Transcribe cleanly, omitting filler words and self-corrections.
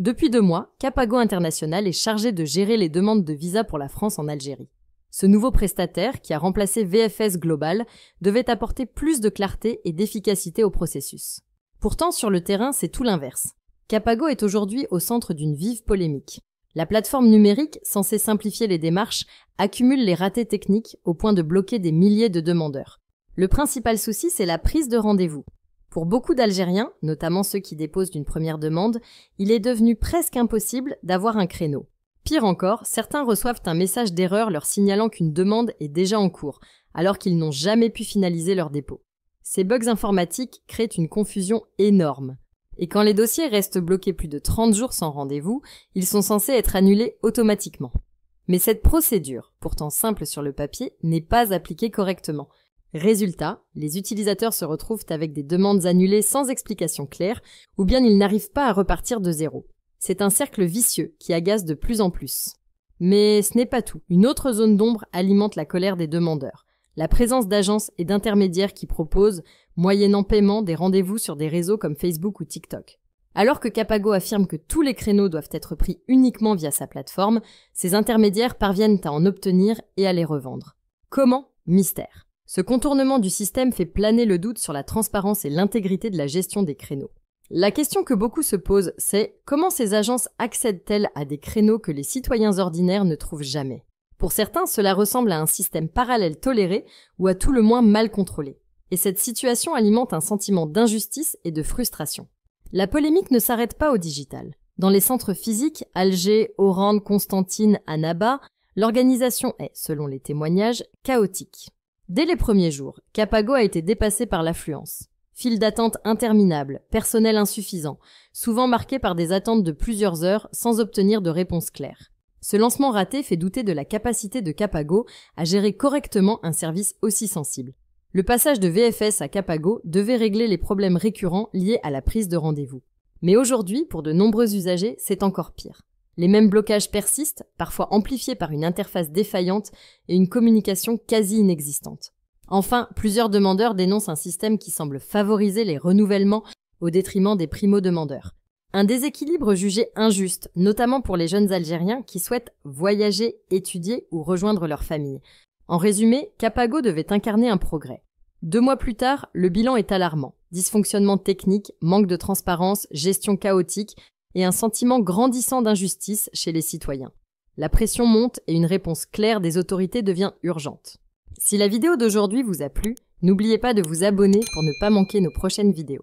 Depuis 2 mois, Capago International est chargé de gérer les demandes de visa pour la France en Algérie. Ce nouveau prestataire, qui a remplacé VFS Global, devait apporter plus de clarté et d'efficacité au processus. Pourtant, sur le terrain, c'est tout l'inverse. Capago est aujourd'hui au centre d'une vive polémique. La plateforme numérique, censée simplifier les démarches, accumule les ratés techniques au point de bloquer des milliers de demandeurs. Le principal souci, c'est la prise de rendez-vous. Pour beaucoup d'Algériens, notamment ceux qui déposent une première demande, il est devenu presque impossible d'avoir un créneau. Pire encore, certains reçoivent un message d'erreur leur signalant qu'une demande est déjà en cours, alors qu'ils n'ont jamais pu finaliser leur dépôt. Ces bugs informatiques créent une confusion énorme. Et quand les dossiers restent bloqués plus de 30 jours sans rendez-vous, ils sont censés être annulés automatiquement. Mais cette procédure, pourtant simple sur le papier, n'est pas appliquée correctement. Résultat, les utilisateurs se retrouvent avec des demandes annulées sans explication claire, ou bien ils n'arrivent pas à repartir de zéro. C'est un cercle vicieux qui agace de plus en plus. Mais ce n'est pas tout. Une autre zone d'ombre alimente la colère des demandeurs. La présence d'agences et d'intermédiaires qui proposent, moyennant paiement, des rendez-vous sur des réseaux comme Facebook ou TikTok. Alors que Capago affirme que tous les créneaux doivent être pris uniquement via sa plateforme, ces intermédiaires parviennent à en obtenir et à les revendre. Comment ? Mystère. Ce contournement du système fait planer le doute sur la transparence et l'intégrité de la gestion des créneaux. La question que beaucoup se posent, c'est comment ces agences accèdent-elles à des créneaux que les citoyens ordinaires ne trouvent jamais ? Pour certains, cela ressemble à un système parallèle toléré ou à tout le moins mal contrôlé. Et cette situation alimente un sentiment d'injustice et de frustration. La polémique ne s'arrête pas au digital. Dans les centres physiques, Alger, Oran, Constantine, Annaba, l'organisation est, selon les témoignages, chaotique. Dès les premiers jours, Capago a été dépassé par l'affluence. Files d'attente interminables, personnel insuffisant, souvent marqué par des attentes de plusieurs heures sans obtenir de réponse claire. Ce lancement raté fait douter de la capacité de Capago à gérer correctement un service aussi sensible. Le passage de VFS à Capago devait régler les problèmes récurrents liés à la prise de rendez-vous. Mais aujourd'hui, pour de nombreux usagers, c'est encore pire. Les mêmes blocages persistent, parfois amplifiés par une interface défaillante et une communication quasi inexistante. Enfin, plusieurs demandeurs dénoncent un système qui semble favoriser les renouvellements au détriment des primo-demandeurs. Un déséquilibre jugé injuste, notamment pour les jeunes Algériens qui souhaitent voyager, étudier ou rejoindre leur famille. En résumé, Capago devait incarner un progrès. 2 mois plus tard, le bilan est alarmant. Dysfonctionnement technique, manque de transparence, gestion chaotique et un sentiment grandissant d'injustice chez les citoyens. La pression monte et une réponse claire des autorités devient urgente. Si la vidéo d'aujourd'hui vous a plu, n'oubliez pas de vous abonner pour ne pas manquer nos prochaines vidéos.